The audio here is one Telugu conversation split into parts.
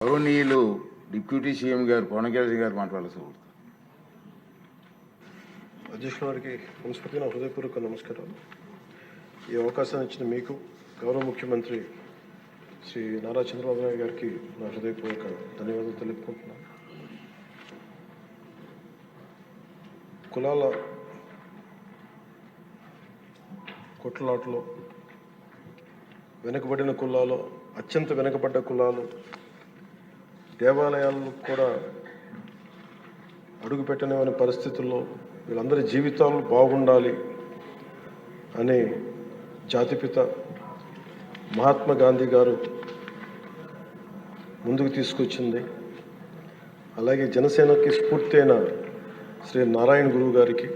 గౌరవనీయులు డిప్యూటీ సీఎం గారు పవన్ కళ్యాణ్ గారు మాట్లాడాల్సి అధ్యక్షుల వారికి మనస్ఫూర్తిగా నా హృదయపూర్వక నమస్కారాలు. ఈ అవకాశాన్ని ఇచ్చిన మీకు గౌరవ ముఖ్యమంత్రి శ్రీ నారా చంద్రబాబు నాయుడు గారికి నా హృదయపూర్వక ధన్యవాదాలు తెలుపుకుంటున్నాను. కులాల కొట్లాటలో వెనుకబడిన కులాలు, అత్యంత వెనుకబడ్డ కులాలు, దేవాలయాలు కూడా అడుగుపెట్టనివని పరిస్థితుల్లో వీళ్ళందరి జీవితాలు బాగుండాలి అని జాతిపిత మహాత్మా గాంధీ గారు ముందుకు తీసుకొచ్చింది. అలాగే జనసేనకి స్ఫూర్తి అయిన శ్రీ నారాయణ గురువు గారికి,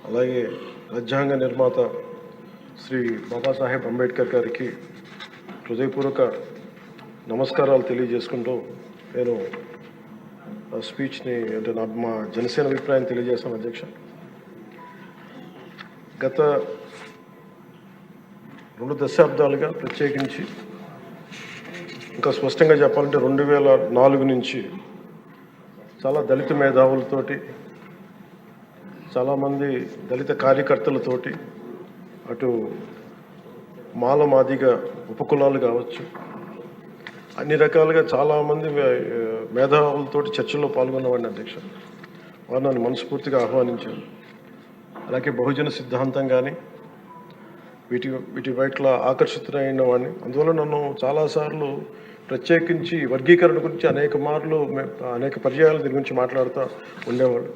అలాగే రాజ్యాంగ నిర్మాత శ్రీ బాబాసాహెబ్ అంబేద్కర్ గారికి హృదయపూర్వక నమస్కారాలు తెలియజేసుకుంటూ నేను స్పీచ్ని అంటే మా జనసేన అభిప్రాయం తెలియజేస్తాను. అధ్యక్ష, గత 2 దశాబ్దాలుగా ప్రత్యేకించి ఇంకా స్పష్టంగా చెప్పాలంటే 2004 నుంచి చాలా దళిత మేధావులతోటి, చాలామంది దళిత కార్యకర్తలతోటి, అటు మాదిగ ఉపకులాలు కావచ్చు, అన్ని రకాలుగా చాలామంది మేధావులతోటి చర్చల్లో పాల్గొన్నవాడిని. అధ్యక్ష, వారు నన్ను మనస్ఫూర్తిగా ఆహ్వానించారు. అలాగే బహుజన సిద్ధాంతం కానీ వీటి పట్ల ఆకర్షితులైన వాడిని. అందువల్ల నన్ను చాలాసార్లు ప్రత్యేకించి వర్గీకరణ గురించి అనేక పర్యాయాలు దీని గురించి మాట్లాడుతూ ఉండేవాళ్ళు.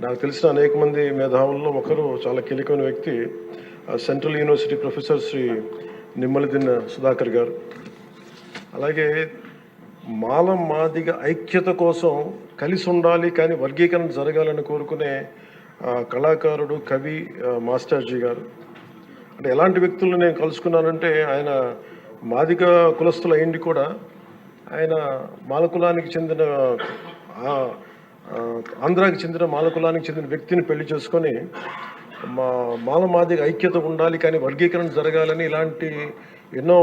నాకు తెలిసిన అనేక మంది మేధావుల్లో ఒకరు, చాలా కీలకమైన వ్యక్తి, central university professor Shri Nimmaladinna Sudhakar గారు. అలాగే మాదిగ ఐక్యత కోసం కలిసి ఉండాలి కానీ వర్గీకరణ జరగాలని కోరుకునే కళాకారుడు, కవి మాస్టర్జీ గారు. అంటే ఎలాంటి వ్యక్తులను నేను కలుసుకున్నానంటే, ఆయన మాదిగ కులస్తులు అయింది కూడా ఆయన మాలకులానికి చెందిన ఆంధ్రాకి చెందిన మాలకులానికి చెందిన వ్యక్తిని పెళ్లి చేసుకొని మాదిగ ఐక్యత ఉండాలి కానీ వర్గీకరణ జరగాలని ఇలాంటి ఎన్నో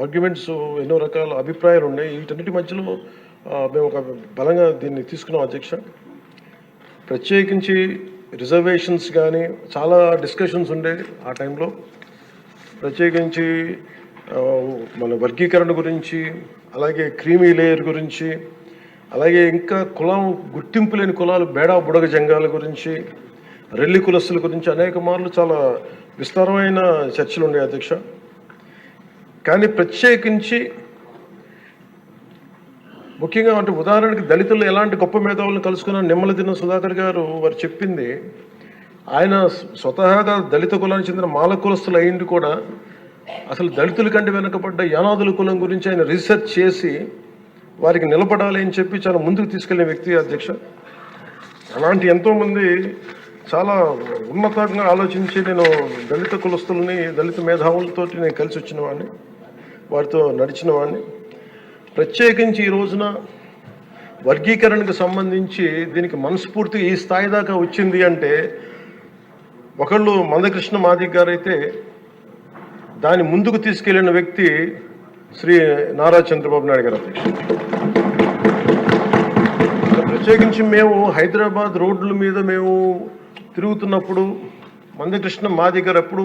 ఆర్గ్యుమెంట్స్, ఎన్నో రకాల అభిప్రాయాలు ఉన్నాయి. వీటన్నిటి మధ్యలో మేము ఒక బలంగా దీన్ని తీసుకున్నాం. అధ్యక్ష, ప్రత్యేకించి రిజర్వేషన్స్ కానీ చాలా డిస్కషన్స్ ఉండేవి ఆ టైంలో. ప్రత్యేకించి మన వర్గీకరణ గురించి, అలాగే క్రీమీ లేయర్ గురించి, అలాగే ఇంకా కులం గుర్తింపు లేని కులాలు, బేడా బుడగ జంగాల గురించి, రెల్లి కులస్తుల గురించి అనేక మార్లు చాలా విస్తారమైన చర్చలు ఉన్నాయి. అధ్యక్ష, కానీ ప్రత్యేకించి ముఖ్యంగా అంటే ఉదాహరణకి దళితులు ఎలాంటి గొప్ప మేధావులను కలుసుకున్న నిమ్మలదిన్న సుధాకర్ గారు వారు చెప్పింది, ఆయన స్వతహాగా దళిత కులానికి చెందిన మాల కులస్తులు అయింది కూడా అసలు దళితుల కంటే వెనుకబడ్డ యానాదుల కులం గురించి ఆయన రీసెర్చ్ చేసి వారికి నిలబడాలి అని చెప్పి చాలా ముందుకు తీసుకెళ్లే వ్యక్తి. అధ్యక్ష, అలాంటి ఎంతోమంది చాలా ఉన్నతంగా ఆలోచించి నేను దళిత కులస్తులని, దళిత మేధావులతో నేను కలిసి వచ్చిన వాడిని, వారితో నడిచిన వాడిని. ప్రత్యేకించి ఈ రోజున వర్గీకరణకు సంబంధించి దీనికి మనస్ఫూర్తిగా ఈ స్థాయి దాకా వచ్చింది అంటే, ఒకళ్ళు మందకృష్ణ మాదిగ గారు అయితే దాన్ని ముందుకు తీసుకెళ్లిన వ్యక్తి శ్రీ నారా చంద్రబాబు నాయుడు గారు. ప్రత్యేకించి మేము హైదరాబాద్ రోడ్ల మీద మేము తిరుగుతున్నప్పుడు మందకృష్ణ మాదిగ గారు అప్పుడు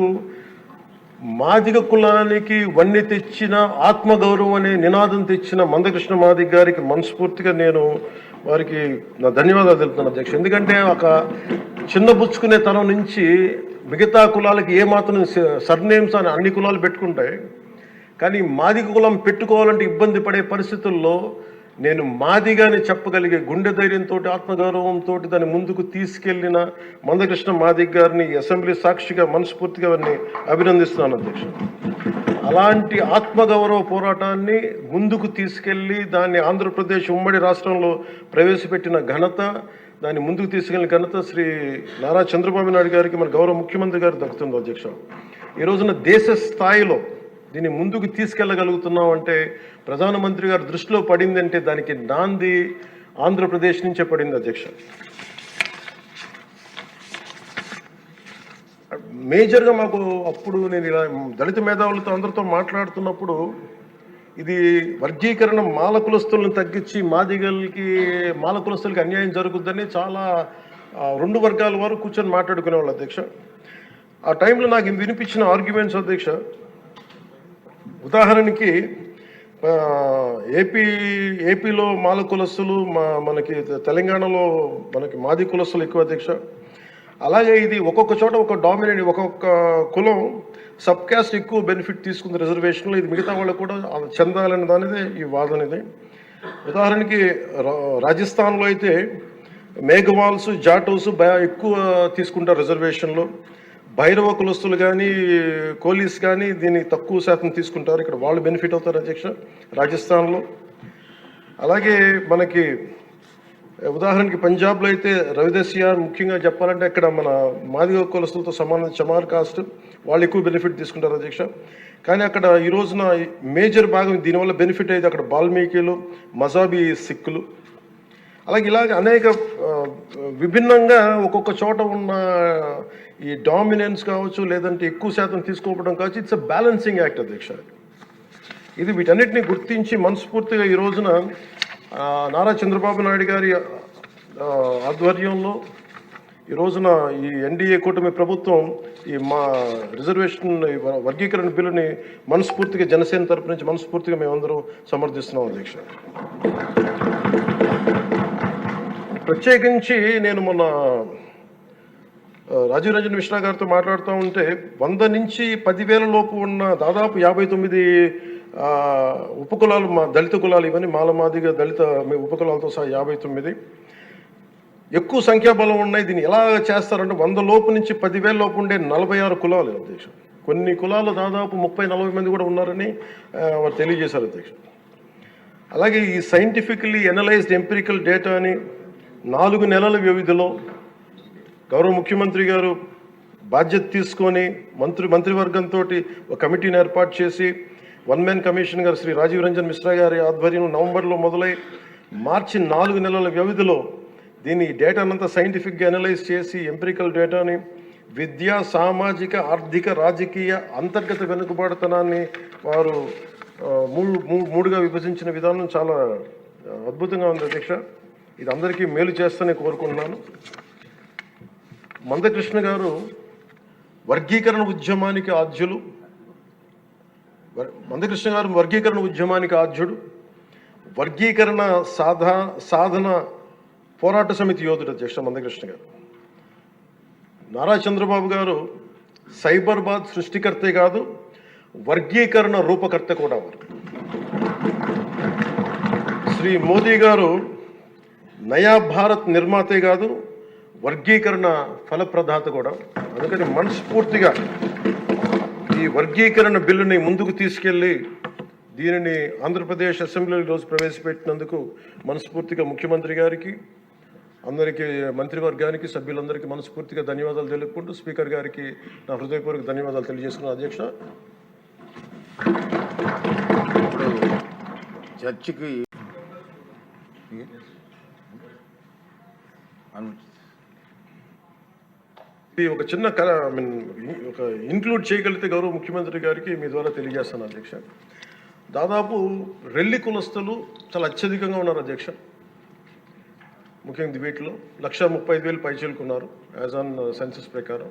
మాదిగ కులానికి వన్నె తెచ్చిన, ఆత్మగౌరవం అనే నినాదం తెచ్చిన మందకృష్ణ మాదిగ గారికి మనస్ఫూర్తిగా నేను వారికి నా ధన్యవాదాలు తెలుపుతాను. అధ్యక్ష, ఎందుకంటే ఒక చిన్నబుచ్చుకునే తరం నుంచి మిగతా కులాలకి ఏమాత్రం సర్నేమ్స్ అని అన్ని కులాలు పెట్టుకుంటాయి, కానీ మాదిగ కులం పెట్టుకోవాలంటే ఇబ్బంది పడే పరిస్థితుల్లో నేను మాదిగాని చెప్పగలిగే గుండె ధైర్యంతో, ఆత్మగౌరవంతో దాన్ని ముందుకు తీసుకెళ్లిన మందకృష్ణ మాదిగ గారిని అసెంబ్లీ సాక్షిగా మనస్ఫూర్తిగా వారిని అభినందిస్తున్నాను. అధ్యక్ష, అలాంటి ఆత్మగౌరవ పోరాటాన్ని ముందుకు తీసుకెళ్లి దాన్ని ఆంధ్రప్రదేశ్ ఉమ్మడి రాష్ట్రంలో ప్రవేశపెట్టిన ఘనత, దాన్ని ముందుకు తీసుకెళ్లిన ఘనత శ్రీ నారా చంద్రబాబు నాయుడు గారికి, మన గౌరవ ముఖ్యమంత్రి గారు దక్కుతుంది. అధ్యక్ష, ఈ రోజున దేశ స్థాయిలో దీన్ని ముందుకు తీసుకెళ్ళగలుగుతున్నాం అంటే, ప్రధానమంత్రి గారు దృష్టిలో పడింది అంటే దానికి నాంది ఆంధ్రప్రదేశ్ నుంచే పడింది. అధ్యక్ష, మేజర్గా మాకు అప్పుడు నేను ఇలా దళిత మేధావులతో అందరితో మాట్లాడుతున్నప్పుడు ఇది వర్గీకరణ మాల కులస్తులను తగ్గించి మాల కులస్తులకి అన్యాయం జరుగుద్దని చాలా రెండు వర్గాల వారు కూర్చొని మాట్లాడుకునేవాళ్ళు అధ్యక్ష. ఆ టైంలో నాకు వినిపించిన ఆర్గ్యుమెంట్స్ అధ్యక్ష, ఉదాహరణకి ఏపీలో మాల కులస్తులు, మనకి తెలంగాణలో మనకి మాది కులస్తులు ఎక్కువ అధ్యక్ష. అలాగే ఇది ఒక్కొక్క చోట ఒక డామినేట్, ఒక్కొక్క కులం సబ్ క్యాస్ట్ ఎక్కువ బెనిఫిట్ తీసుకుంది రిజర్వేషన్లో, ఇది మిగతా వాళ్ళకు కూడా చెందాలని దానిదే ఈ వాదన. ఇది ఉదాహరణకి రాజస్థాన్లో అయితే మేఘవాల్స్, జాటోస్ ఎక్కువ తీసుకుంటారు రిజర్వేషన్లో. భైరవ కులస్తులు కానీ కోలీస్ కానీ దీన్ని తక్కువ శాతం తీసుకుంటారు. ఇక్కడ వాళ్ళు బెనిఫిట్ అవుతారు అధ్యక్ష రాజస్థాన్లో. అలాగే మనకి ఉదాహరణకి పంజాబ్లో అయితే రవిదస్య, ముఖ్యంగా చెప్పాలంటే అక్కడ మన మాదిగ కులస్తులతో సమానం చమార్ కాస్ట్, వాళ్ళు ఎక్కువ బెనిఫిట్ తీసుకుంటారు అధ్యక్ష. కానీ అక్కడ ఈ రోజున మేజర్ భాగం దీనివల్ల బెనిఫిట్ అయితే అక్కడ వాల్మీకిలు, మజాబీ సిక్కులు, ఇలాగ అనేక విభిన్నంగా ఒక్కొక్క చోట ఉన్న ఈ డామినెన్స్ కావచ్చు, లేదంటే ఎక్కువ శాతం తీసుకోవడం కావచ్చు, ఇట్స్ అ బ్యాలెన్సింగ్ యాక్ట్ అధ్యక్ష. ఇది వీటన్నిటిని గుర్తించి మనస్ఫూర్తిగా ఈ రోజున నారా చంద్రబాబు నాయుడు గారి ఆధ్వర్యంలో ఈ రోజున ఈ ఎన్డీఏ కూటమి ప్రభుత్వం ఈ మా రిజర్వేషన్ వర్గీకరణ బిల్లుని మనస్ఫూర్తిగా జనసేన తరపు నుంచి మనస్ఫూర్తిగా మేమందరం సమర్థిస్తున్నాం అధ్యక్ష. ప్రత్యేకించి నేను మొన్న రాజీవ్ రంజన్ మిశ్రా గారితో మాట్లాడుతూ ఉంటే 100 నుంచి 10,000 లోపు ఉన్న దాదాపు 59 ఉపకులాలు, మా దళిత కులాలు, ఇవన్నీ మాలమాదిగా దళిత ఉపకులాలతో సహా 59 ఎక్కువ సంఖ్యాబలం ఉన్నాయి. దీన్ని ఎలా చేస్తారంటే 100 లోపు నుంచి 10,000 లోపు ఉండే 46 కులాలు అధ్యక్ష. కొన్ని కులాలు దాదాపు 30-40 మంది కూడా ఉన్నారని వారు తెలియజేశారు అధ్యక్ష. అలాగే ఈ సైంటిఫికలీ ఎనలైజ్డ్ ఎంపిరికల్ డేటాని 4 నెలల వ్యవధిలో గౌరవ ముఖ్యమంత్రి గారు బాధ్యత తీసుకొని మంత్రివర్గంతో ఒక కమిటీని ఏర్పాటు చేసి వన్ మ్యాన్ కమిషన్ గారు శ్రీ రాజీవ్ రంజన్ మిశ్రా గారి ఆధ్వర్యంలో నవంబర్లో మొదలై మార్చి 4 నెలల వ్యవధిలో దీన్ని డేటానంతా సైంటిఫిక్గా అనలైజ్ చేసి ఎంపిరికల్ డేటాని విద్యా, సామాజిక, ఆర్థిక, రాజకీయ, అంతర్గత వెనుకబాటుతనాన్ని వారు మూడుగా విభజించిన విధానం చాలా అద్భుతంగా ఉంది అధ్యక్ష. ఇది అందరికీ మేలు చేస్తూనే కోరుకుంటున్నాను. మందకృష్ణ గారు వర్గీకరణ ఉద్యమానికి ఆద్యులు. మందకృష్ణ గారు వర్గీకరణ ఉద్యమానికి ఆద్యుడు, వర్గీకరణ సాధన పోరాట సమితి యోధుడు అధ్యక్ష మందకృష్ణ గారు. నారా చంద్రబాబు గారు సైబరాబాద్ సృష్టికర్తే కాదు, వర్గీకరణ రూపకర్త కూడా వారు. శ్రీ మోదీ గారు నయా భారత్ నిర్మాతే కాదు, వర్గీకరణ ఫలప్రదాత కూడా. అందుకని మనస్ఫూర్తిగా ఈ వర్గీకరణ బిల్లుని ముందుకు తీసుకెళ్ళి దీనిని ఆంధ్రప్రదేశ్ అసెంబ్లీలో ఈరోజు ప్రవేశపెట్టినందుకు మనస్ఫూర్తిగా ముఖ్యమంత్రి గారికి, అందరికీ, మంత్రివర్గానికి, సభ్యులందరికీ మనస్ఫూర్తిగా ధన్యవాదాలు తెలుపుకుంటూ స్పీకర్ గారికి నా హృదయపూర్వక ధన్యవాదాలు తెలియజేస్తున్నాను అధ్యక్ష. చర్చకి ఒక చిన్న ఒక ఇంక్లూడ్ చేయగలిగితే గౌరవ ముఖ్యమంత్రి గారికి మీ ద్వారా తెలియజేస్తాను అధ్యక్ష. దాదాపు రెల్లి కులస్తులు చాలా అత్యధికంగా ఉన్నారు అధ్యక్ష. ముఖ్యంగా వీటిలో 135,000 పైచీలుకున్నారు యాజ్ ఆన్ సెన్సస్ ప్రకారం.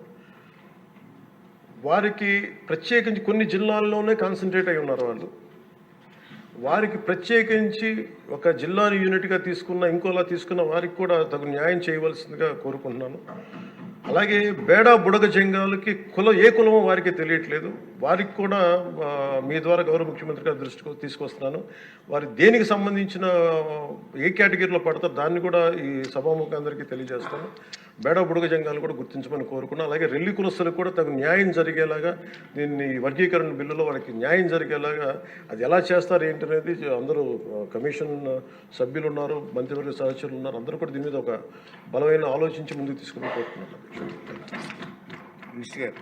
వారికి ప్రత్యేకించి కొన్ని జిల్లాల్లోనే కాన్సన్ట్రేట్ అయి ఉన్నారు వాళ్ళు. వారికి ప్రత్యేకించి ఒక జిల్లాని యూనిట్గా తీసుకున్న, ఇంకోలా తీసుకున్న వారికి కూడా తగు న్యాయం చేయవలసిందిగా కోరుకుంటున్నాను. అలాగే బేడా బుడగ జంగాలకి ఏ కులమో వారికి తెలియట్లేదు, వారికి కూడా మీ ద్వారా గౌరవ ముఖ్యమంత్రి గారి దృష్టికి తీసుకొస్తున్నాను. వారి దేనికి సంబంధించిన ఏ కేటగిరీలో పడతారో దాన్ని కూడా ఈ సభాముఖంగా అందరికీ తెలియజేస్తాను. బేడా బుడగ జంగాలు కూడా గుర్తించమని కోరుకున్నాను. అలాగే రెల్లి కులస్తులకు కూడా తగు న్యాయం జరిగేలాగా, దీన్ని వర్గీకరణ బిల్లులో వాళ్ళకి న్యాయం జరిగేలాగా అది ఎలా చేస్తారు ఏంటనేది అందరూ కమిషన్ సభ్యులు ఉన్నారు, మంత్రివర్గ సహచరులు ఉన్నారు, అందరూ కూడా దీని మీద ఒక బలమైన ఆలోచించి ముందుకు తీసుకుని కోరుకున్నాను. మినిస్టర్ గారు